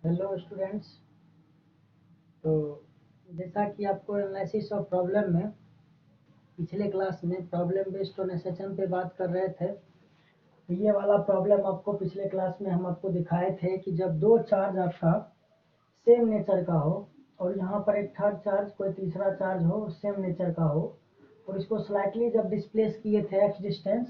Hello students. तो जैसा कि आपको एनालिसिस ऑफ प्रॉब्लम में पिछले क्लास में प्रॉब्लम बेस्ड ऑन एसएचएम पे बात कर रहे थे, तो ये वाला प्रॉब्लम आपको पिछले क्लास में हम आपको दिखाए थे कि जब दो चार्ज आपका सेम नेचर का हो और यहाँ पर एक थर्ड चार्ज कोई तीसरा चार्ज हो सेम नेचर का हो और इसको स्लाइटली जब डिस्प्लेस किए थे एक्स डिस्टेंस,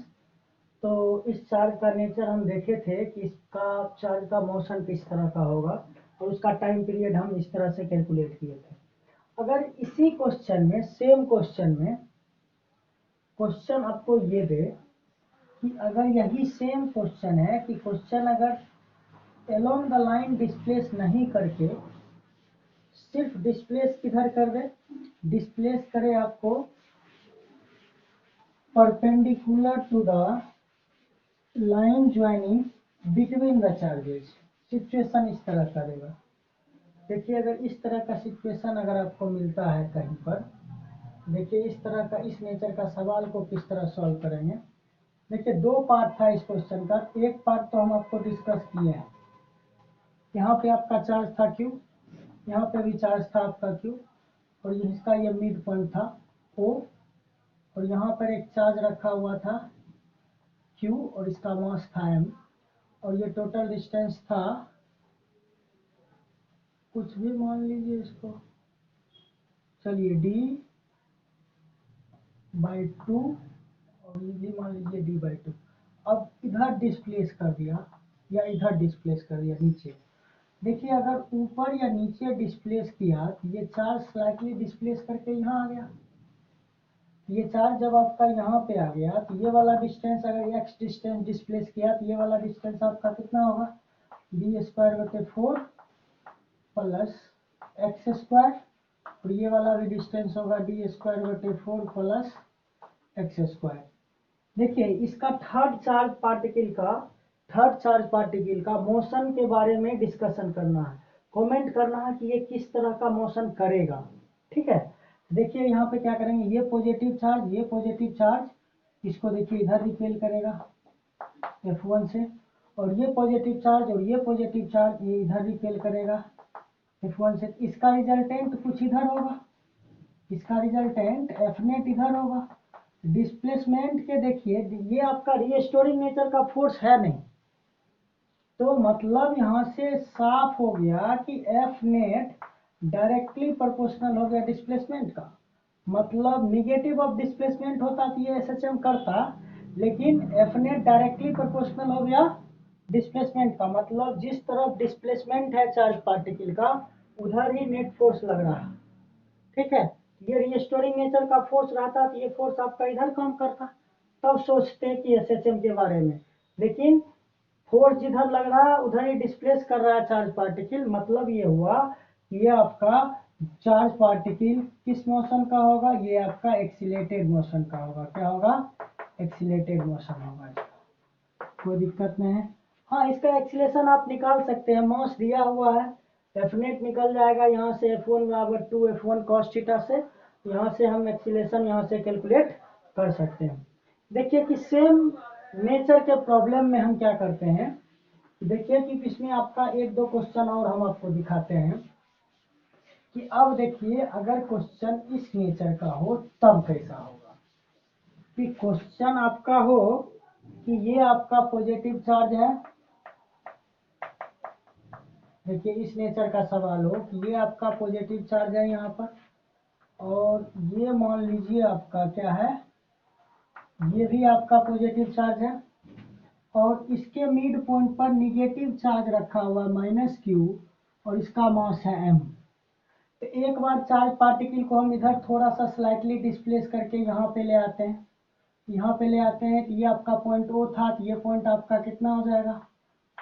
तो इस चार्ज का नेचर हम देखे थे कि इसका चार्ज का मोशन किस तरह का होगा और उसका टाइम पीरियड हम इस तरह से कैलकुलेट किए थे। अगर इसी क्वेश्चन में सेम क्वेश्चन आपको ये दे कि अगर यही सेम क्वेश्चन है कि क्वेश्चन अगर अलोंग द लाइन डिस्प्लेस नहीं करके सिर्फ डिस्प्लेस किधर कर दे, डिस्प्लेस करे आपको perpendicular to the line joining between the charges, situation इस तरह करेगा। देखिए अगर इस तरह का सिचुएशन अगर आपको मिलता है कहीं पर, देखिए इस तरह का इस नेचर का सवाल को किस तरह सॉल्व करेंगे। देखिए दो पार्ट था इस क्वेश्चन का, एक पार्ट तो हम आपको डिस्कस किए हैं। यहाँ पे आपका चार्ज था Q, यहाँ पे भी चार्ज था आपका Q और इसका ये मिड पॉइंट था O और यहाँ पर एक चार्ज रखा हुआ था Q और इसका मास था M और ये टोटल डिस्टेंस था, कुछ भी मान लीजिए इसको, चलिए D/2 और ये भी मान लीजिए D/2। अब इधर डिस्प्लेस कर दिया या इधर डिस्प्लेस कर दिया नीचे। देखिए अगर ऊपर या नीचे डिस्प्लेस किया तो ये चार्ज स्लाइटली डिस्प्लेस करके यहाँ आ गया। ये चार्ज जब आपका यहाँ पे आ गया तो ये वाला डिस्टेंस अगर x डिस्टेंस डिस्प्लेस किया तो ये वाला डिस्टेंस आपका कितना होगा, d² / 4 प्लस x² और ये वाला भी डिस्टेंस होगा d² / 4 प्लस x²। देखिए इसका थर्ड चार्ज पार्टिकल का मोशन के बारे में डिस्कशन करना है, कमेंट करना है कि ये किस तरह का मोशन करेगा। ठीक है, देखिए यहाँ पे क्या करेंगे, ये पॉजिटिव चार्ज इसको देखिए इधर रिपेल करेगा F1 से और ये पॉजिटिव चार्ज और ये पॉजिटिव चार्ज ये इधर रिपेल करेगा F1 से। इसका रिजल्टेंट कुछ इधर होगा, इसका रिजल्टेंट F नेट इधर होगा। डिस्प्लेसमेंट के देखिए ये आपका रीस्टोरिंग नेचर का फोर्स है नहीं, तो मतलब यहाँ से साफ हो गया कि F नेट डायरेक्टली प्रोपोर्शनल हो गया डिस्प्लेसमेंट का। मतलब निगेटिव ऑफ डिस्प्लेसमेंट होता तो ये एसएचएम करता, लेकिन F नेट डायरेक्टली प्रोपोर्शनल हो गया डिस्प्लेसमेंट का। मतलब जिस तरफ डिस्प्लेसमेंट है चार्ज पार्टिकल का उधर ही नेट फोर्स लग रहा है। ठीक है, ये रीस्टोरिंग नेचर का फोर्स रहता तो ये फोर्स आपका इधर काम करता, तब सोचते कि एसएचएम के बारे में। लेकिन फोर्स जिधर लग रहा है उधर ही डिस्प्लेस कर रहा है चार्ज पार्टिकल। मतलब ये हुआ कि ये आपका चार्ज पार्टिकल किस मोशन का होगा, ये आपका एक्सीलेटेड मोशन का होगा। क्या होगा, एक्सीलेटेड मोशन होगा। कोई दिक्कत नहीं है। हाँ, इसका एक्सीलेशन आप निकाल सकते हैं, मास दिया हुआ है, एफ नेट निकल जाएगा यहाँ से F1 = 2 F1 cos थीटा से। यहाँ से हम एक्सीलेशन यहाँ से कैलकुलेट कर सकते हैं। देखिए कि सेम नेचर के प्रॉब्लम में हम क्या करते हैं, देखिए कि इसमें आपका एक दो क्वेश्चन और हम आपको दिखाते हैं कि अब देखिए अगर क्वेश्चन इस नेचर का हो तब कैसा होगा। कि क्वेश्चन आपका हो कि ये आपका पॉजिटिव चार्ज है, देखिए इस नेचर का सवाल हो कि ये आपका पॉजिटिव चार्ज है यहाँ पर और ये मान लीजिए आपका क्या है, ये भी आपका पॉजिटिव चार्ज है और इसके मिड पॉइंट पर निगेटिव चार्ज रखा हुआ है -Q और इसका मास है M। तो एक बार चार्ज पार्टिकल को हम इधर थोड़ा सा स्लाइटली डिस्प्लेस करके यहाँ पे ले आते हैं, यहाँ पे ले आते हैं कि ये आपका पॉइंट O था तो ये पॉइंट आपका कितना हो जाएगा,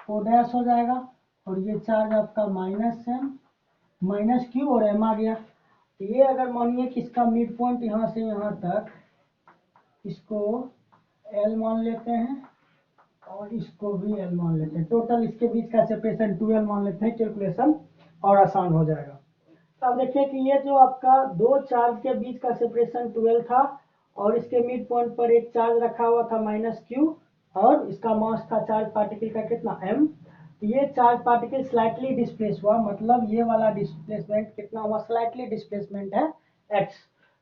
O' हो जाएगा और ये चार्ज आपका -Q और M आ गया। ये अगर मानिए कि इसका मिड पॉइंट यहाँ से यहाँ तक इसको L मान लेते हैं और इसको भी L मान लेते हैं, टोटल इसके बीच का सेपरेशन 2L मान लेते हैं, कैलकुलेशन और आसान हो जाएगा। अब देखिए कि ये जो आपका दो चार्ज के बीच का सेपरेशन 12 था और इसके मिड पॉइंट पर एक चार्ज रखा हुआ था -Q और इसका मास था चार्ज पार्टिकल का कितना M। ये चार्ज पार्टिकल स्लाइटली डिस्प्लेस हुआ, मतलब ये वाला डिस्प्लेसमेंट कितना हुआ, स्लाइटली डिस्प्लेसमेंट है x।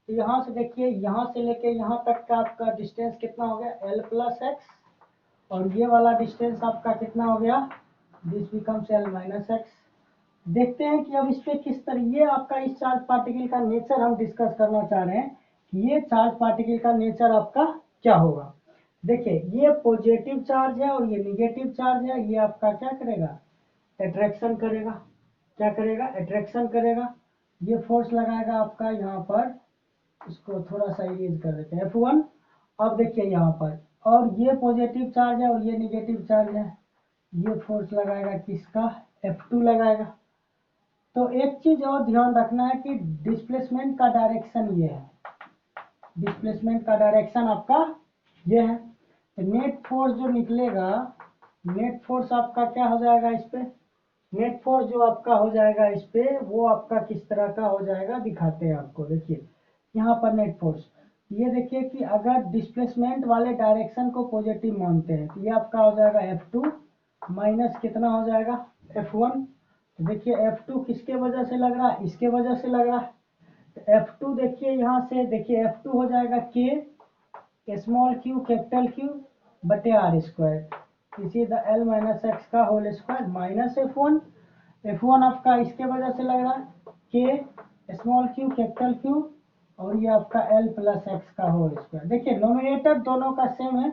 तो यहाँ से देखिए, यहाँ से लेके यहाँ तक का आपका डिस्टेंस कितना हो गया, l प्लस एक्स, और ये वाला डिस्टेंस आपका कितना हो गया, this becomes l minus x. देखते हैं कि अब इस पे किस तरह, ये आपका इस चार्ज पार्टिकल का नेचर हम डिस्कस करना चाह रहे हैं कि ये चार्ज पार्टिकल का नेचर आपका क्या होगा। देखिए, ये पॉजिटिव चार्ज है और ये निगेटिव चार्ज है, ये आपका क्या करेगा, अट्रैक्शन करेगा। क्या करेगा, अट्रैक्शन करेगा। ये फोर्स लगाएगा आपका यहाँ पर, इसको थोड़ा सा इरेज कर देते हैं, F1। अब देखिए यहाँ पर, और ये पॉजिटिव चार्ज है और ये निगेटिव चार्ज है, ये फोर्स लगाएगा किसका, F2 लगाएगा। तो एक चीज और ध्यान रखना है कि डिस्प्लेसमेंट का डायरेक्शन ये है, डिस्प्लेसमेंट का डायरेक्शन आपका ये है। तो नेट फोर्स जो निकलेगा, नेट फोर्स आपका क्या हो जाएगा इस पे, नेट फोर्स जो आपका हो जाएगा इस पे, वो आपका किस तरह का हो जाएगा दिखाते हैं आपको। देखिए यहाँ पर नेट फोर्स, ये देखिए कि अगर डिस्प्लेसमेंट वाले डायरेक्शन को पॉजिटिव मानते हैं तो ये आपका हो जाएगा F2 माइनस कितना हो जाएगा, F1। तो देखिए F2 किसके वजह से लग रहा है, इसके वजह से लग रहा है। तो F2 देखिए यहाँ से, देखिए F2 हो जाएगा K small Q capital Q बटे आर स्क्वायर, इसी द L माइनस एक्स का whole square minus F1। F1 आपका इसके वजह से लग रहा है, K small Q capital Q, और ये आपका L प्लस एक्स का होल स्क्वायर। देखिए नोमिनेटर दोनों का सेम है,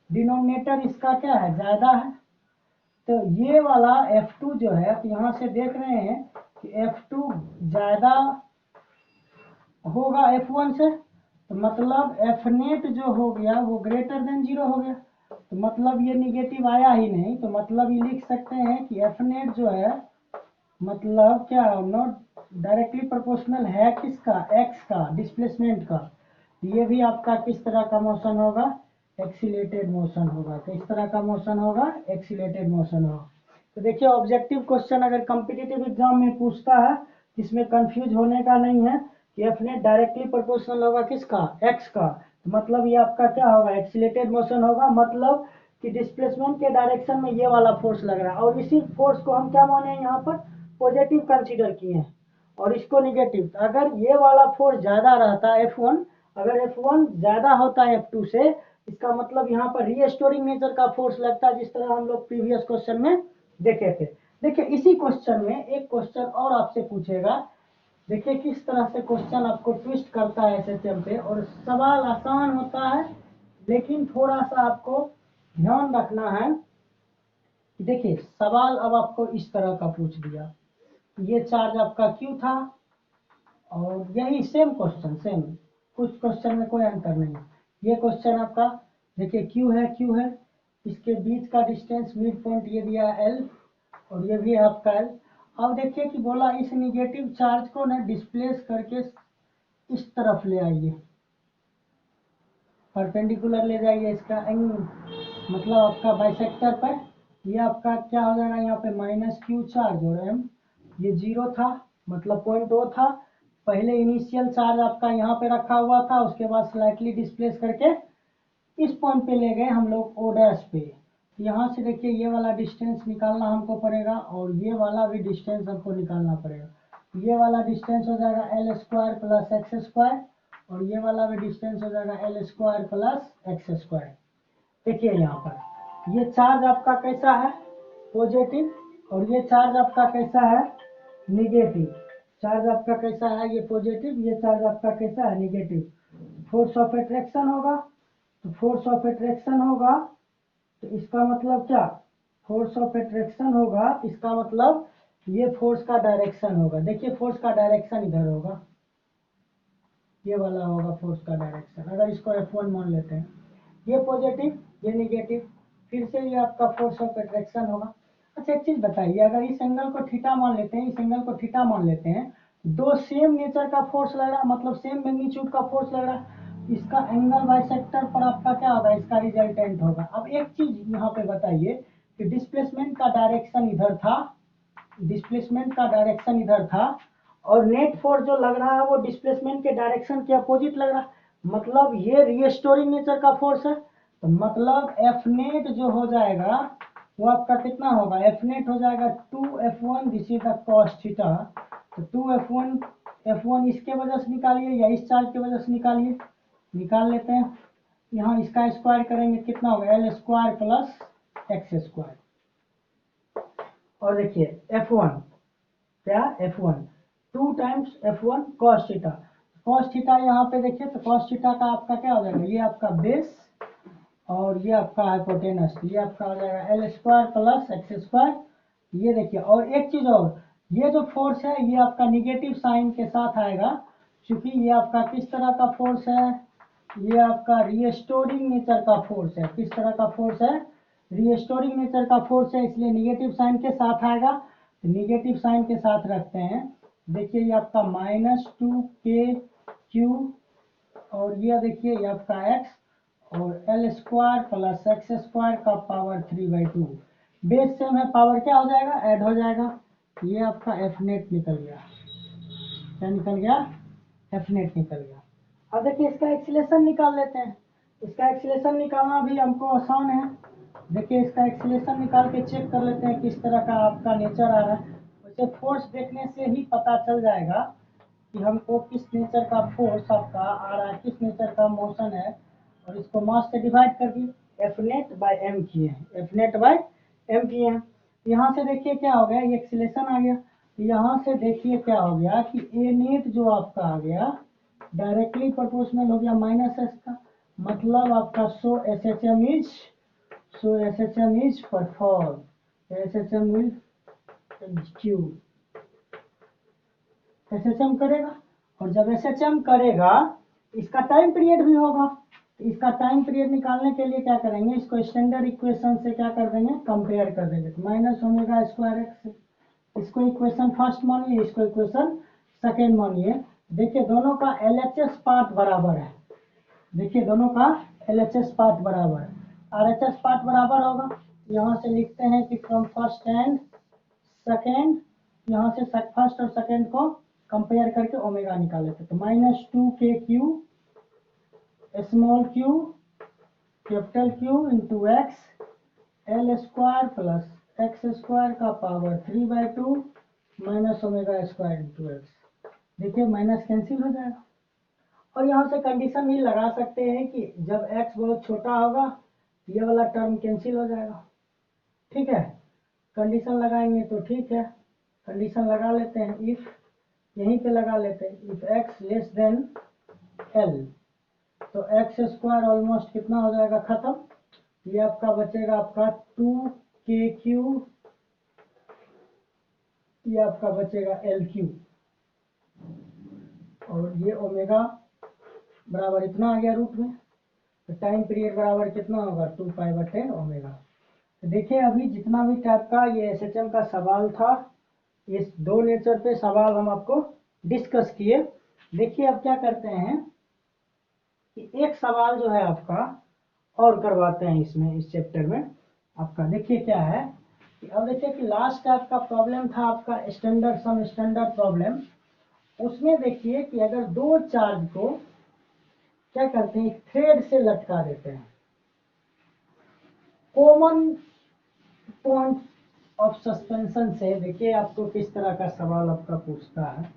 डिनोमिनेटर इसका क्या है, ज़्यादा है। तो ये वाला F2 जो है, आप यहाँ से देख रहे हैं कि F2 ज़्यादा होगा F1 से, तो मतलब F नेट जो हो गया वो ग्रेटर देन 0 हो गया। तो मतलब ये निगेटिव आया ही नहीं, तो मतलब ये लिख सकते हैं कि F नेट जो है, मतलब क्या, नॉट डायरेक्टली प्रोपोर्शनल है किसका, x का, डिस्प्लेसमेंट का। ये भी आपका किस तरह का मोशन होगा, एक्सीलेटेड मोशन होगा। किस तरह का मोशन होगा, एक्सीलेटेड मोशन होगा। तो देखिए ऑब्जेक्टिव क्वेश्चन अगर कॉम्पिटिटिव एग्जाम में पूछता है, जिसमें कंफ्यूज होने का नहीं है कि F नेट डायरेक्टली प्रोपोर्शनल होगा किसका, x का, तो मतलब ये आपका क्या होगा, एक्सीलेटेड मोशन होगा। मतलब कि डिस्प्लेसमेंट के डायरेक्शन में ये वाला फोर्स लग रहा है, और इसी फोर्स को हम क्या माने यहाँ पर, पॉजिटिव कंसीडर किए हैं, और इसको निगेटिव। अगर ये वाला फोर्स ज़्यादा रहता है F1, अगर F1 ज़्यादा होता है F2 से, इसका मतलब यहाँ पर रीस्टोरिंग नेचर का फोर्स लगता है, जिस तरह हम लोग प्रीवियस क्वेश्चन में देखे थे। देखिए इसी क्वेश्चन में एक क्वेश्चन और आपसे पूछेगा, देखिए किस तरह से क्वेश्चन आपको ट्विस्ट करता है एसएचएम पे, और सवाल आसान होता है लेकिन थोड़ा सा आपको ध्यान रखना है। देखिए सवाल अब आपको इस तरह का पूछ दिया, ये चार्ज आपका Q था, और यही सेम क्वेश्चन, सेम, कुछ क्वेश्चन में कोई अंतर नहीं। ये क्वेश्चन आपका देखिए Q है, इसके बीच का डिस्टेंस मिड पॉइंट ये दिया है L, और ये भी है आपका L। अब देखिए कि बोला इस निगेटिव चार्ज को ना डिस्प्लेस करके इस तरफ ले आइए, परपेंडिकुलर ले जाइए इसका मतलब आपका बाइसेक्टर पर। ये आपका क्या हो जाएगा, यहाँ पे माइनस Q चार्ज, और M ये 0 था, मतलब पॉइंट O था। पहले इनिशियल चार्ज आपका यहाँ पे रखा हुआ था, उसके बाद स्लाइटली डिस्प्लेस करके इस पॉइंट पे ले गए हम लोग O डैश पे। यहाँ से देखिए ये वाला डिस्टेंस निकालना हमको पड़ेगा, और ये वाला भी डिस्टेंस हमको निकालना पड़ेगा। ये वाला डिस्टेंस हो जाएगा L square plus x square, और ये वाला भी डिस्टेंस हो जाएगा L square plus x square. देखिए यहाँ पर ये चार्ज आपका कैसा है, पॉजिटिव, और ये चार्ज आपका कैसा है, निगेटिव। चार्ज आपका कैसा है, ये पॉजिटिव, ये चार्ज आपका कैसा है, निगेटिव। फोर्स ऑफ अट्रैक्शन होगा, तो फोर्स ऑफ अट्रैक्शन होगा, तो इसका मतलब क्या, फोर्स ऑफ अट्रैक्शन होगा, इसका मतलब ये फोर्स का डायरेक्शन होगा। देखिए फोर्स का डायरेक्शन इधर होगा, ये वाला होगा फोर्स का डायरेक्शन, अगर इसको F1 मान लेते हैं। ये पॉजिटिव, ये निगेटिव, फिर से ये आपका फोर्स ऑफ अट्रैक्शन होगा। अच्छा एक चीज बताइए, अगर इस एंगल को थीटा मान लेते हैं, इस एंगल को थीटा मान लेते हैं, दो सेम नेचर का फोर्स लग रहा है, मतलब सेम मैग्नीट्यूड का फोर्स लग रहा है, इसका एंगल बाइसेक्टर पर आपका क्या होगा, इसका रिजल्टेंट होगा। अब एक चीज यहाँ पे बताइए कि डिस्प्लेसमेंट का डायरेक्शन इधर था, डिस्प्लेसमेंट का डायरेक्शन इधर था, और नेट फोर्स जो लग रहा है वो डिस्प्लेसमेंट के डायरेक्शन के अपोजिट लग रहा है, मतलब ये रीस्टोरिंग नेचर का फोर्स है। तो मतलब एफ नेट जो हो जाएगा, वो आपका कितना होगा, एफ नेट हो जाएगा 2f1, this is the cos theta. तो 2f1 इसके वजह से निकालिए या इस चार्ज की वजह से निकालिए, निकाल लेते हैं। यहाँ इसका स्क्वायर करेंगे कितना होगा, L square plus x square. और देखिए f1 क्या, f1 2 times f1 cos theta. cos theta यहाँ पे देखिए तो cos थीटा का आपका क्या हो जाएगा, ये आपका बेस और ये आपका हाइपोटेनस, ये आपका हो जाएगा L square plus x square. ये देखिए, और एक चीज और, ये जो फोर्स है ये आपका निगेटिव साइन के साथ आएगा, क्योंकि ये आपका किस तरह का फोर्स है, ये आपका रिस्टोरिंग नेचर का फोर्स है। किस तरह का फोर्स है, रिस्टोरिंग नेचर का फोर्स है, इसलिए निगेटिव साइन के साथ आएगा। तो निगेटिव साइन के साथ रखते हैं। देखिए ये आपका -2k⁻, और ये देखिए ये आपका x और L square plus x square का पावर 3/2। बेस सेम है, पावर क्या हो जाएगा, ऐड हो जाएगा। ये आपका एफ नेट निकल गया, क्या निकल गया, एफ नेट निकल गया। अब देखिए इसका एक्सीलेशन निकाल लेते हैं। इसका एक्सीलेशन निकालना भी हमको आसान है। देखिए इसका एक्सीलेशन निकाल के चेक कर लेते हैं किस तरह का आपका नेचर आ रहा है। वैसे फोर्स देखने से ही पता चल जाएगा कि हमको किस नेचर का फोर्स आपका आ रहा है, किस नेचर का मोशन है। और इसको मास से डिवाइड कर दिए, एफ नेट बाई एम किए हैं, एफ नेट बाई एम किए हैं। यहाँ से देखिए क्या हो गया, ये एक्सीलेशन आ गया। यहाँ से देखिए क्या हो गया कि ए नेट जो आपका आ गया डायरेक्टली प्रोपोर्शनल हो गया माइनस एस का, मतलब आपका so S H M is perform, S H M will execute, S H M करेगा। और जब एस एच एम करेगा इसका टाइम पीरियड भी होगा। तो इसका टाइम पीरियड निकालने के लिए क्या करेंगे, इसको स्टैंडर्ड इक्वेशन से क्या कर देंगे, कंपेयर कर देंगे। तो -ω²x, इसको इक्वेशन फर्स्ट मानिए, इसको इक्वेशन सेकेंड मानिए। देखिए दोनों का LHS पार्ट बराबर है। देखिए दोनों का LHS पार्ट बराबर है, RHS पार्ट बराबर होगा। यहाँ से लिखते हैं कि फ्रॉम फर्स्ट एंड सेकेंड, यहाँ से फर्स्ट और सेकेंड को कंपेयर करके ओमेगा निकाल लेते। तो -2kq small q capital Q into x L square plus x square का पावर 3/2 माइनस ω² इंटू एक्स। देखिए माइनस कैंसिल हो जाएगा। और यहाँ से कंडीशन भी लगा सकते हैं कि जब x बहुत छोटा होगा ये वाला टर्म कैंसिल हो जाएगा। ठीक है, कंडीशन लगाएंगे तो ठीक है, कंडीशन लगा लेते हैं। इफ, यहीं पे लगा लेते हैं, if x less than l, तो x² ऑलमोस्ट कितना हो जाएगा, खत्म। ये आपका बचेगा आपका 2kq, ये आपका बचेगा lq, और ये ओमेगा बराबर इतना आ गया रूट में। तो टाइम पीरियड बराबर कितना होगा, 2π/ω। तो देखिए अभी जितना भी टाइप का ये एसएचएम का सवाल था, इस दो नेचर पे सवाल हम आपको डिस्कस किए। देखिए अब क्या करते हैं कि एक सवाल जो है आपका और करवाते हैं इसमें, इस चैप्टर में आपका। देखिए क्या है कि अब देखिए कि लास्ट टाइप का प्रॉब्लम था आपका स्टैंडर्ड सम, स्टैंडर्ड प्रॉब्लम। उसमें देखिए कि अगर दो चार्ज को क्या करते हैं, थ्रेड से लटका देते हैं, कॉमन पॉइंट ऑफ सस्पेंशन से। देखिए आपको किस तरह का सवाल आपका पूछता है।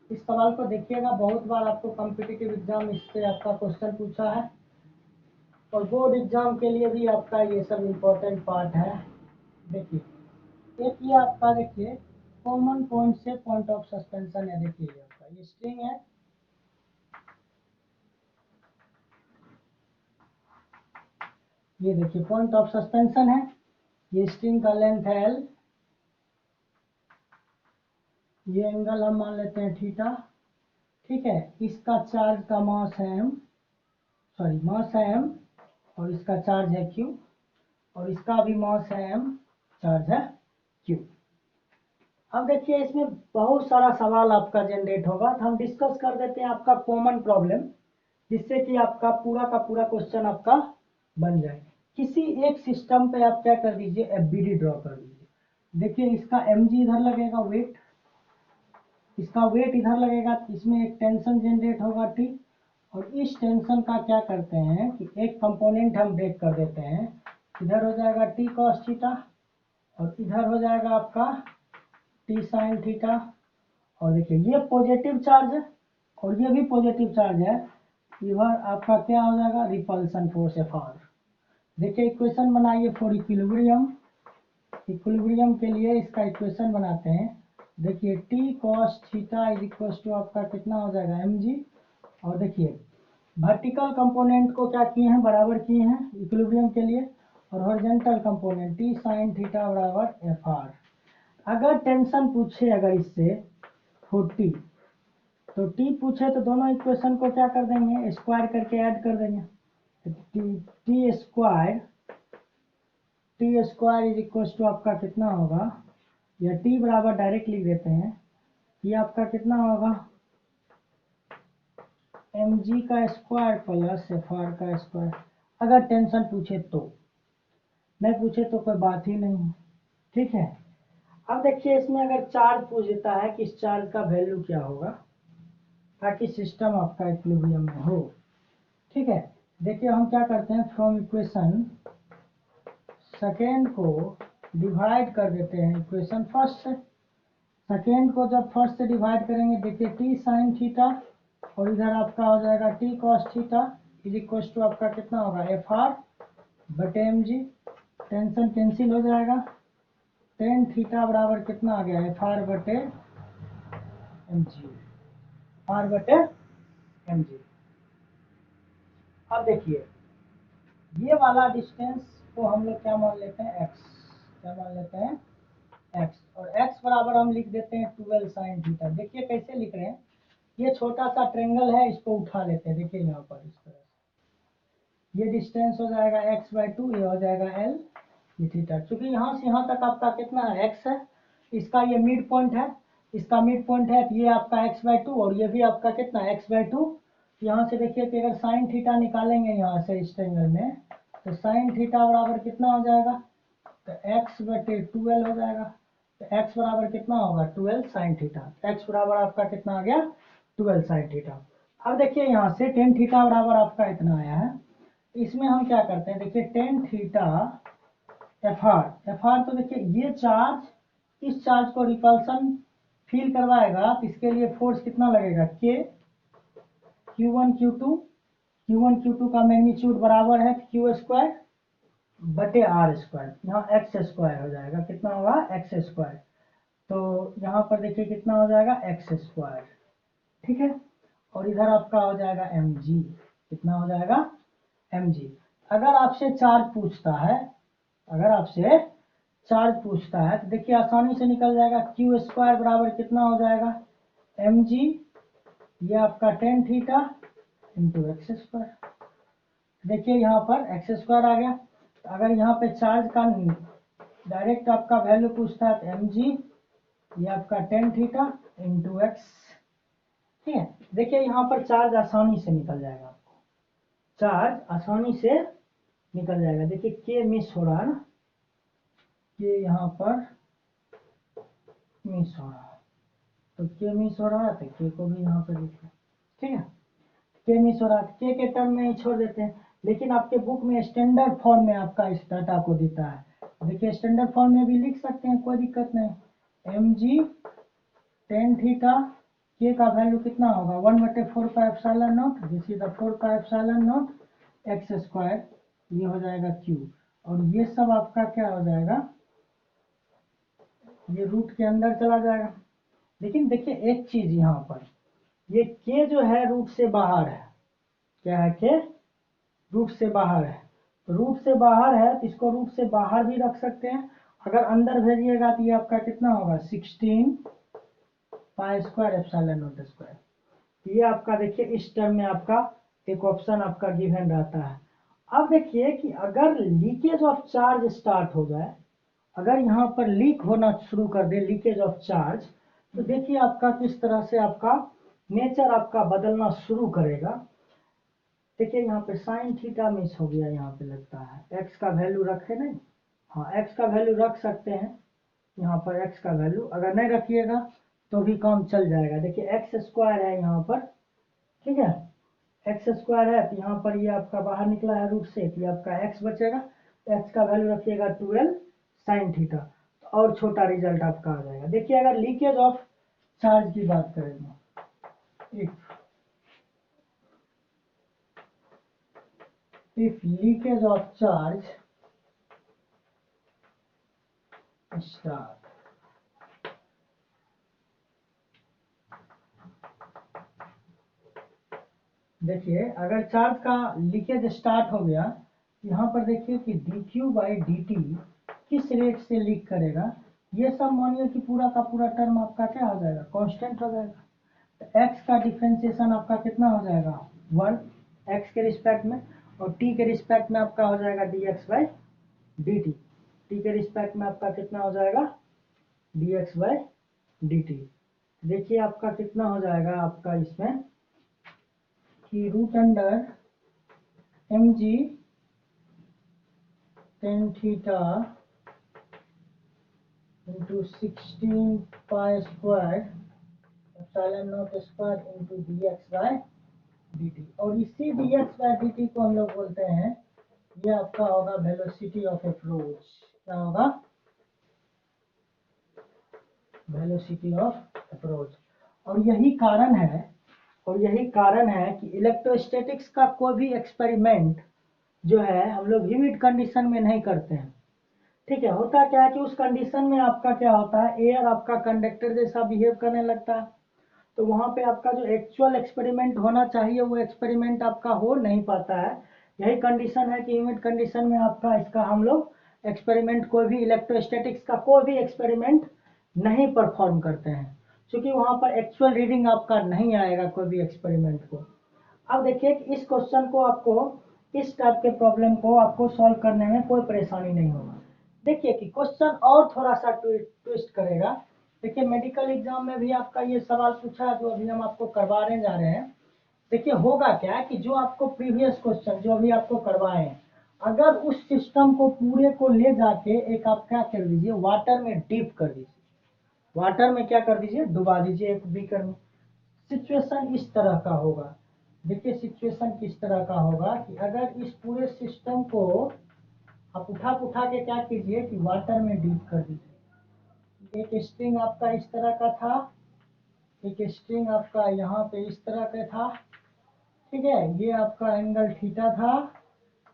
इस सवाल को देखिएगा, बहुत बार आपको कॉम्पिटिटिव एग्जाम इससे आपका क्वेश्चन पूछा है, और बोर्ड एग्जाम के लिए भी आपका ये सब इम्पोर्टेंट पार्ट है। देखिए एक ये आपका, देखिए कॉमन पॉइंट से पॉइंट ऑफ सस्पेंशन है। देखिए ये आपका ये स्ट्रिंग है, ये देखिए पॉइंट ऑफ सस्पेंशन है, ये स्ट्रिंग का लेंथ है l, ये एंगल हम मान लेते हैं थीटा। ठीक है, इसका चार्ज का मास है m, सॉरी मास है m, और इसका चार्ज है q, और इसका भी मास है m, चार्ज है q। अब देखिए इसमें बहुत सारा सवाल आपका जनरेट होगा, तो हम डिस्कस कर देते हैं आपका कॉमन प्रॉब्लम, जिससे कि आपका पूरा का पूरा क्वेश्चन आपका बन जाए। किसी एक सिस्टम पे आप क्या कर दीजिए, एफबीडी ड्रॉ कर दीजिए। देखिए इसका mg इधर लगेगा वेट, इसका वेट इधर लगेगा, इसमें एक टेंशन जनरेट होगा T, और इस टेंशन का क्या करते हैं कि एक कंपोनेंट हम ब्रेक कर देते हैं, इधर हो जाएगा टी कॉस थीटा और इधर हो जाएगा आपका टी साइन थीटा। और देखिए ये पॉजिटिव चार्ज है और ये भी पॉजिटिव चार्ज है, इधर आपका क्या हो जाएगा रिपल्सन फोर्स Fr। देखिए इक्वेशन बनाइए फॉर इक्विलिब्रियम। इक्विलिब्रियम के लिए इसका इक्वेशन बनाते हैं। देखिए T cos theta is equal to आपका कितना हो जाएगा mg। और देखिए वर्टिकल कंपोनेंट को क्या किए हैं बराबर किए हैं इक्विलिब्रियम के लिए, और horizontal component T sine theta बराबर Fr। अगर टेंशन पूछे अगर इससे फॉर टी, तो टी पूछे तो दोनों इक्वेशन को क्या कर देंगे स्क्वायर करके ऐड कर देंगे। T square is equal to आपका कितना होगा, या टी बराबर डायरेक्ट लिख देते हैं, ये आपका कितना होगा mg का स्क्वायर प्लस Fr का स्क्वायर। अगर टेंशन पूछे तो, नहीं पूछे तो कोई बात ही नहीं है, ठीक है। अब देखिए इसमें अगर चार्ज पूछ देता है कि इस चार्ज का वैल्यू क्या होगा ताकि सिस्टम आपका इक्विलिब्रियम में हो, ठीक है। देखिए हम क्या करते हैं फ्रॉम इक्वेशन सेकेंड को डिवाइड कर देते हैं इक्वेशन फर्स्ट से। सेकेंड को जब फर्स्ट से डिवाइड करेंगे देखिए टी साइन थीटा और इधर आपका हो जाएगा T cos theta is equal to आपका कितना होगा Fr बटे mg। टेंशन कैंसिल हो जाएगा, टेन थीटा बराबर कितना आ गया Fr बटे mg, Fr बटे mg। अब देखिए ये वाला डिस्टेंस को हम लोग क्या मान लेते हैं x, क्या मान लेते हैं x, और x बराबर हम लिख देते हैं 12 साइन थीटा। देखिए कैसे लिख रहे हैं, ये छोटा सा ट्रेंगल है इसको उठा लेते हैं, देखिए यहाँ पर इस तरह से ये डिस्टेंस हो जाएगा x/2, ये हो जाएगा l ये थीटा। क्योंकि यहाँ से यहाँ तक आपका कितना है x है, इसका ये मिड पॉइंट है, इसका मिड पॉइंट है, ये आपका x/2 और ये भी आपका कितना x/2। यहाँ से देखिए कि अगर साइन थीटा निकालेंगे यहाँ से इस ट्रेंगल में, तो साइन थीटा बराबर कितना हो जाएगा, तो x/12 हो जाएगा। तो x बराबर कितना होगा 12 साइन थीटा, x बराबर आपका कितना आ गया 12 साइन थीटा। अब देखिए यहाँ से टेन थीटा बराबर आपका इतना आया है, इसमें हम क्या करते हैं देखिए टेन थीटा Fr तो देखिए ये चार्ज इस चार्ज को रिपल्सन फील करवाएगा, तो इसके लिए फोर्स कितना लगेगा k q1 q2 का मैग्नीट्यूड बराबर है q स्क्वायर बटे r स्क्वायर, यहाँ x स्क्वायर हो जाएगा, कितना होगा x स्क्वायर। तो यहाँ पर देखिए कितना हो जाएगा x स्क्वायर, ठीक है। और इधर आपका हो जाएगा mg, कितना हो जाएगा mg। अगर आपसे चार्ज पूछता है, अगर आपसे चार्ज पूछता है तो देखिए आसानी से निकल जाएगा q स्क्वायर बराबर कितना हो जाएगा mg, ये आपका tan theta into x square. देखिए यहाँ पर एक्स स्क्वायर आ गया। तो अगर यहाँ पे चार्ज का डायरेक्ट आपका वैल्यू पूछता है तो mg, ये आपका टेन थीटा इंटू एक्स, ठीक है। देखिए यहाँ पर चार्ज आसानी से निकल जाएगा, आपको चार्ज आसानी से निकल जाएगा। देखिए के मिस हो रहा है ना, के यहाँ पर मिस हो रहा है, तो के मिस हो रहा है तो के को भी यहाँ पर लिखो, ठीक है। के मिस हो रहा है के के टर्म में ही छोड़ देते हैं, लेकिन आपके बुक में स्टैंडर्ड फॉर्म में आपका इस डाटा को देता है। देखिए स्टैंडर्ड फॉर्म में भी लिख सकते हैं, कोई दिक्कत नहीं। mg टेन थीटा, के का वैल्यू कितना होगा 1/4πε0, this is the 4πε0 x square, ये हो जाएगा q, और ये सब आपका क्या हो जाएगा, ये रूट के अंदर चला जाएगा। लेकिन देखिए एक चीज यहाँ पर, ये के जो है रूट से बाहर है, क्या है के रूट से बाहर है, तो रूट से बाहर है तो इसको रूट से बाहर भी रख सकते हैं। अगर अंदर भेजिएगा तो ये आपका कितना होगा 16 pi square epsilon naught square. ये आपका देखिए इस टर्म में आपका एक ऑप्शन आपका गिवन रहता है। अब देखिए कि अगर लीकेज ऑफ चार्ज स्टार्ट हो जाए, अगर यहाँ पर लीक होना शुरू कर दे लीकेज ऑफ चार्ज, तो देखिए आपका किस तरह से आपका नेचर आपका बदलना शुरू करेगा। देखिए यहाँ पे साइन थीटा मिस हो गया, यहाँ पे लगता है एक्स का वैल्यू रखे नहीं, हाँ एक्स का वैल्यू रख सकते हैं यहाँ पर, एक्स का वैल्यू अगर नहीं रखिएगा तो भी काम चल जाएगा। देखिए एक्स स्क्वायर है यहाँ पर, ठीक है, एक्स स्क्वायर है, तो यहाँ पर ये आपका बाहर निकला है रूट से, तो ये आपका एक्स बचेगा। x का वैल्यू रखिएगा 12 साइन थीटा, तो और छोटा रिजल्ट आपका आ जाएगा। देखिए अगर लीकेज ऑफ चार्ज की बात करेंगे, if leakage of charge start, देखिए अगर चार्ज का लीकेज स्टार्ट हो गया, यहाँ पर देखिए कि dq/dt किस रेट से लीक करेगा, ये सब मानिए कि पूरा का पूरा टर्म आपका क्या हो जाएगा, कांस्टेंट हो जाएगा। तो x का डिफ्रेंसिएशन आपका कितना हो जाएगा 1 x के रिस्पेक्ट में, और t के रिस्पेक्ट में आपका हो जाएगा dx/dt, t के रिस्पेक्ट में आपका कितना हो जाएगा dx/dt। देखिए आपका कितना हो जाएगा आपका इसमें कि root under mg tan theta into 16 pi square epsilon naught square into dx/dt, और इसी dx/dt को हम लोग बोलते हैं, ये आपका होगा वेलोसिटी ऑफ अप्रोच। क्या होगा, वेलोसिटी ऑफ अप्रोच। और यही कारण है कि इलेक्ट्रोस्टैटिक्स का कोई भी एक्सपेरिमेंट जो है हम लोग ह्यूमिड कंडीशन में नहीं करते हैं। ठीक है, होता क्या है कि उस कंडीशन में आपका क्या होता है, एयर आपका कंडक्टर जैसा बिहेव करने लगता है, तो वहाँ पे आपका जो एक्चुअल एक्सपेरिमेंट होना चाहिए वो एक्सपेरिमेंट आपका हो नहीं पाता है। यही कंडीशन है कि ह्यूमिड कंडीशन में आपका इसका हम लोग एक्सपेरिमेंट कोई भी इलेक्ट्रोस्टैटिक्स का कोई भी एक्सपेरिमेंट नहीं परफॉर्म करते हैं, क्योंकि वहाँ पर एक्चुअल रीडिंग आपका नहीं आएगा कोई भी एक्सपेरिमेंट को। अब देखिए कि इस क्वेश्चन को आपको, इस टाइप के प्रॉब्लम को आपको सॉल्व करने में कोई परेशानी नहीं होगा। देखिए कि क्वेश्चन और थोड़ा सा ट्विस्ट करेगा। देखिए मेडिकल एग्जाम में भी आपका ये सवाल पूछा जो अभी हम आपको करवाने जा रहे हैं। देखिए होगा क्या कि जो आपको प्रीवियस क्वेश्चन जो अभी आपको करवाए हैं, अगर उस सिस्टम को पूरे को ले जाके एक आप क्या कर दीजिए, वाटर में डीप कर दीजिए, वाटर में क्या कर दीजिए, डुबा दीजिए एक बीकर में। सिचुएशन इस तरह का होगा। देखिए सिचुएशन किस तरह का होगा कि अगर इस पूरे सिस्टम को आप उठा के क्या कीजिए कि वाटर में डीप कर दीजिए। एक स्ट्रिंग आपका इस तरह का था, एक स्ट्रिंग आपका यहाँ पे इस तरह का था, ठीक है, ये आपका एंगल थीटा था,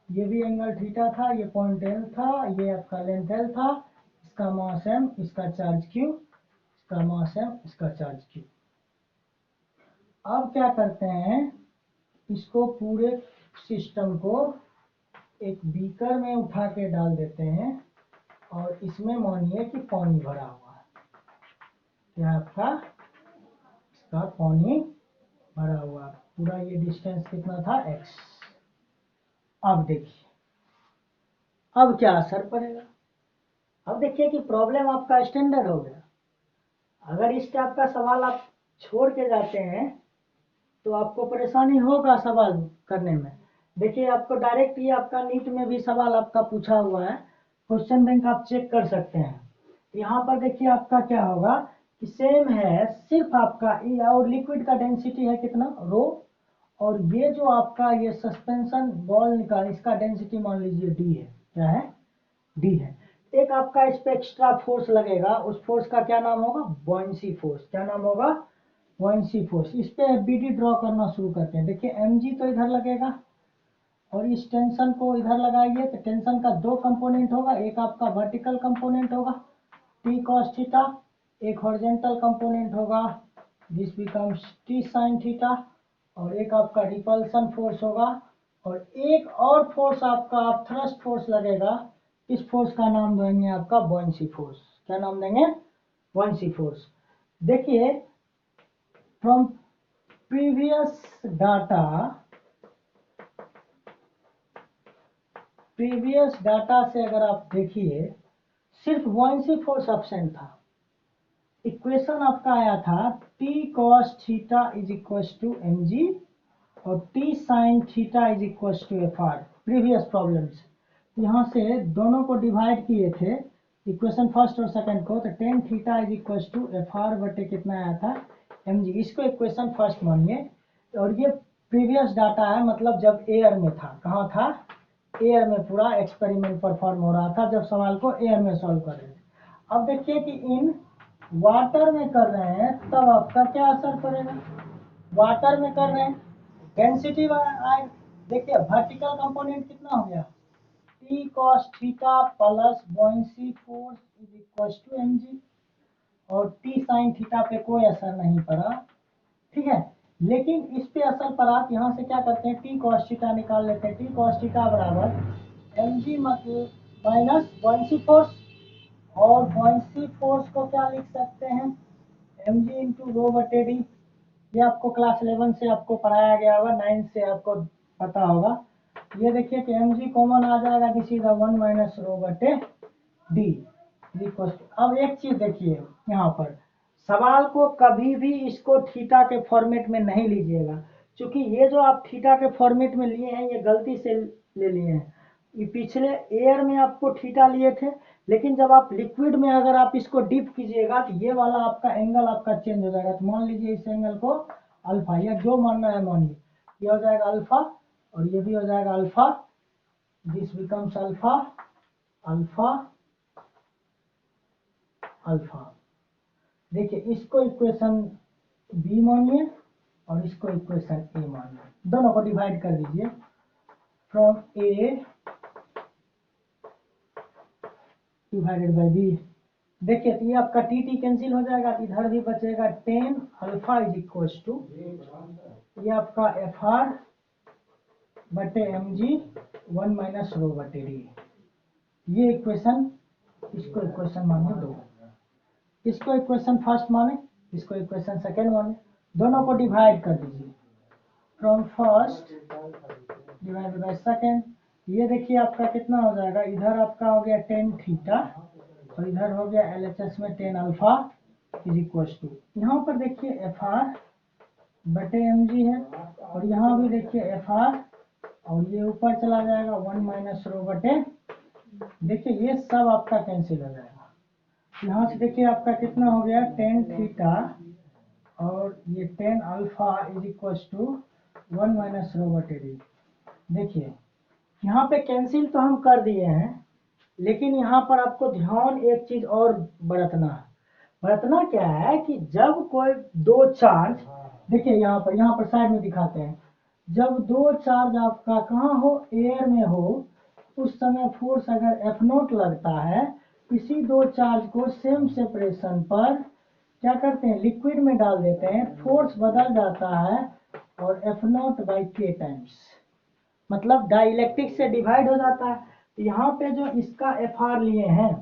ये भी एंगल थीटा था, ये पॉइंट एल था, ये आपका लेंथ एल था, इसका मास m, इसका चार्ज q, इसका मास m, इसका चार्ज q। अब क्या करते हैं, इसको पूरे सिस्टम को एक बीकर में उठा के डाल देते हैं, और इसमें मानिए कि पानी भरा हुआ है, क्या आपका इसका पानी भरा हुआ, पूरा ये डिस्टेंस कितना था x। अब देखिए अब क्या असर पड़ेगा। अब देखिए कि प्रॉब्लम आपका स्टैंडर्ड हो गया। अगर इस टाइप का सवाल आप छोड़ के जाते हैं तो आपको परेशानी होगा सवाल करने में। देखिए आपको डायरेक्ट ये आपका नीट में भी सवाल आपका पूछा हुआ है, क्वेश्चन बैंक आप चेक कर सकते हैं। यहाँ पर देखिए आपका क्या होगा कि सेम है, सिर्फ आपका और लिक्विड का डेंसिटी है कितना रो, और ये जो आपका ये सस्पेंशन बॉल निकाल इसका डेंसिटी मान लीजिए डी है, क्या है डी है। एक आपका इस पे एक्स्ट्रा फोर्स लगेगा, उस फोर्स का क्या नाम होगा, बॉयंसी फोर्स। क्या नाम होगा, बॉयंसी फोर्स। इस पे बीडी ड्रॉ करना शुरू करते हैं। देखिए mg तो इधर लगेगा और इस टेंशन को इधर लगाइए, तो टेंशन का दो कंपोनेंट होगा, एक आपका वर्टिकल कंपोनेंट होगा t cos थीटा, एक हॉरिजॉन्टल कंपोनेंट होगा this becomes t sin theta, और एक आपका रिपल्सन फोर्स होगा, और एक और फोर्स आपका आप थ्रस्ट फोर्स लगेगा। इस फोर्स का नाम देंगे आपका बॉयंसी फोर्स। क्या नाम देंगे, बॉयंसी फोर्स। देखिए फ्रॉम प्रीवियस डाटा से अगर आप देखिए सिर्फ बॉयंसी फोर्स एब्सेंट था। इक्वेशन आपका आया था t cos theta is equal to mg और t sin theta is equal to fr। Previous problems यहाँ से दोनों को डिवाइड किए थे, इक्वेशन फर्स्ट और सेकंड को, तो tan theta is equal to fr बटे कितना आया था mg। इसको इक्वेशन फर्स्ट मानिए, और ये प्रीवियस डाटा है, मतलब जब एयर में था, कहाँ था एयर में पूरा एक्सपेरिमेंट परफॉर्म हो रहा था, जब सवाल को एयर में सॉल्व कर रहे थे। अब देखिए कि इन वाटर में कर रहे हैं तब आपका क्या असर पड़ेगा। वाटर में कर रहे हैं डेंसिटी आए, देखिए वर्टिकल कंपोनेंट कितना हो गया, T cos theta plus buoyancy force is equal to mg, और टी साइन थीटा पे कोई असर नहीं पड़ा, ठीक है। लेकिन इस पे असर पड़ा, यहाँ से क्या करते हैं, टी कॉस थीटा निकाल लेते हैं, टी कॉस थीटा बराबर mg मतलब माइनस बॉयंसी फोर्स, और बॉयंसी फोर्स को क्या लिख सकते हैं, mg इंटू रो बटे डी। ये आपको क्लास 11 से आपको पढ़ाया गया होगा, 9 से आपको पता होगा। ये देखिए कि mg कॉमन आ जाएगा, दिस इज 1 माइनस रो बटे डी। अब एक चीज देखिए, यहाँ पर सवाल को कभी भी इसको थीटा के फॉर्मेट में नहीं लीजिएगा, क्योंकि ये जो आप थीटा के फॉर्मेट में लिए हैं ये गलती से ले लिए हैं। ये पिछले एयर में आपको थीटा लिए थे, लेकिन जब आप लिक्विड में अगर आप इसको डीप कीजिएगा तो ये वाला आपका एंगल आपका चेंज हो जाएगा। तो मान लीजिए इस एंगल को अल्फा, या जो मानना है मानिए, ये हो जाएगा अल्फा और ये भी हो जाएगा alpha, this becomes alpha alpha alpha. देखिए इसको इक्वेशन बी मानिए और इसको इक्वेशन ए मानिए, दोनों को डिवाइड कर दीजिए from A divided by B. देखिए तो ये आपका टी टी कैंसिल हो जाएगा, इधर भी बचेगा 10 अल्फा इज इक्वल टू ये आपका एफ आर बटे एम जी 1 माइनस रो बटे डी। ये इक्वेशन, इसको इक्वेशन मानिए 2, इसको इक्वेशन फर्स्ट माने, इसको इक्वेशन सेकेंड माने, दोनों को डिवाइड कर दीजिए from first divided by second. ये देखिए आपका कितना हो जाएगा, इधर आपका हो गया 10 थीटा और इधर हो गया LHS में 10 अल्फा इज इक्वल टू, यहाँ पर देखिए एफ आर बटे एम जी है, और यहाँ भी देखिए एफ आर, और ये ऊपर चला जाएगा 1 माइनस रो बटे, देखिए ये सब आपका कैंसिल हो जाएगा। यहाँ से देखिए आपका कितना हो गया 10 थीटा और ये 10 alpha is equal to 1 minus rho बटे डी। देखिए यहाँ पे कैंसिल तो हम कर दिए हैं, लेकिन यहाँ पर आपको ध्यान एक चीज और बरतना है। बरतना क्या है कि जब कोई दो चार्ज, देखिए यहाँ पर साइड में दिखाते हैं, जब दो चार्ज आपका कहाँ हो, एयर में हो, उस समय फोर्स अगर एफ नोट लगता है, इसी दो चार्ज को सेम सेपरेशन पर क्या करते हैं, लिक्विड में डाल देते हैं, फोर्स बदल जाता है और एफ नोट बाई के टाइम्स, मतलब डाइलेक्ट्रिक से डिवाइड हो जाता है। तो यहाँ पे जो इसका एफ आर लिए हैं,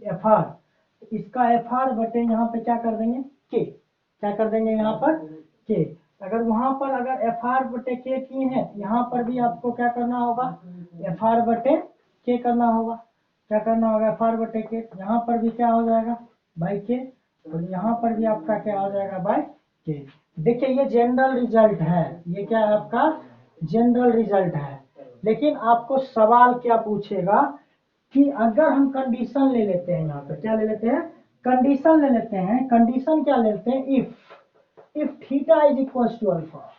एफ आर, इसका एफ आर बटे यहाँ पे क्या कर देंगे के, क्या कर देंगे यहाँ पर के। अगर वहां पर अगर एफ आर बटे के किए हैं, यहाँ पर भी आपको क्या करना होगा, एफ आर बटे के करना होगा। क्या करना होगा, एफ आर बटे के, यहाँ पर भी क्या हो जाएगा बाई के, और यहाँ पर भी आपका क्या हो जाएगा बाई के। देखिए ये जनरल रिजल्ट है, ये क्या है आपका जनरल रिजल्ट है। लेकिन आपको सवाल क्या पूछेगा कि अगर हम कंडीशन ले लेते हैं, यहाँ पे क्या ले लेते हैं, कंडीशन ले लेते हैं। कंडीशन क्या लेते हैं, if theta is equal to alpha,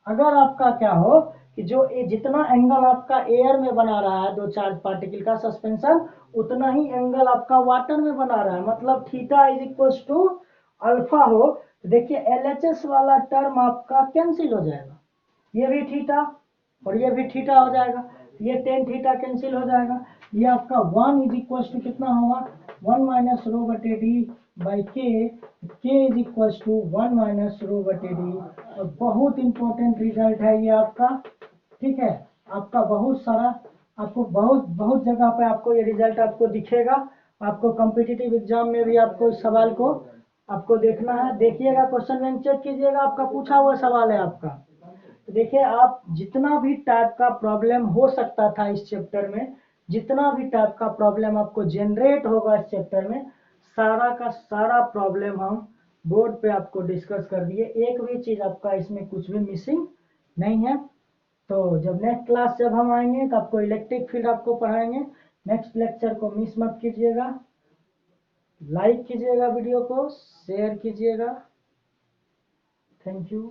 अगर आपका क्या हो कि जो जितना एंगल आपका एयर में बना रहा है दो चार्ज पार्टिकल का सस्पेंशन, उतना ही एंगल आपका वाटर में बना रहा है, मतलब theta is equal to alpha हो, तो देखिए LHS वाला टर्म आपका कैंसिल हो जाएगा, ये भी थीटा और ये भी थीटा हो जाएगा, ये 10 थीटा कैंसिल हो जाएगा। ये आपका 1 इज इक्वल टू कितना होगा, 1 माइनस रो बटे D by K is equal to 1 minus rho बटे डी। और बहुत इंपॉर्टेंट रिजल्ट है ये आपका, ठीक है। आपका बहुत सारा, आपको बहुत जगह पे आपको ये रिजल्ट आपको दिखेगा। आपको कॉम्पिटिटिव एग्जाम में भी आपको इस सवाल को आपको देखना है, देखिएगा क्वेश्चन बैंक चेक कीजिएगा, आपका पूछा हुआ सवाल है आपका। तो देखिए आप जितना भी टाइप का प्रॉब्लम हो सकता था इस चैप्टर में, जितना भी टाइप का प्रॉब्लम आपको जनरेट होगा इस चैप्टर में, सारा का सारा प्रॉब्लम हम बोर्ड पे आपको डिस्कस कर दिए, एक भी चीज आपका इसमें कुछ भी मिसिंग नहीं है। तो जब नेक्स्ट क्लास जब हम आएंगे तो आपको इलेक्ट्रिक फील्ड आपको पढ़ाएंगे। नेक्स्ट लेक्चर को मिस मत कीजिएगा, लाइक कीजिएगा, वीडियो को शेयर कीजिएगा। Thank you.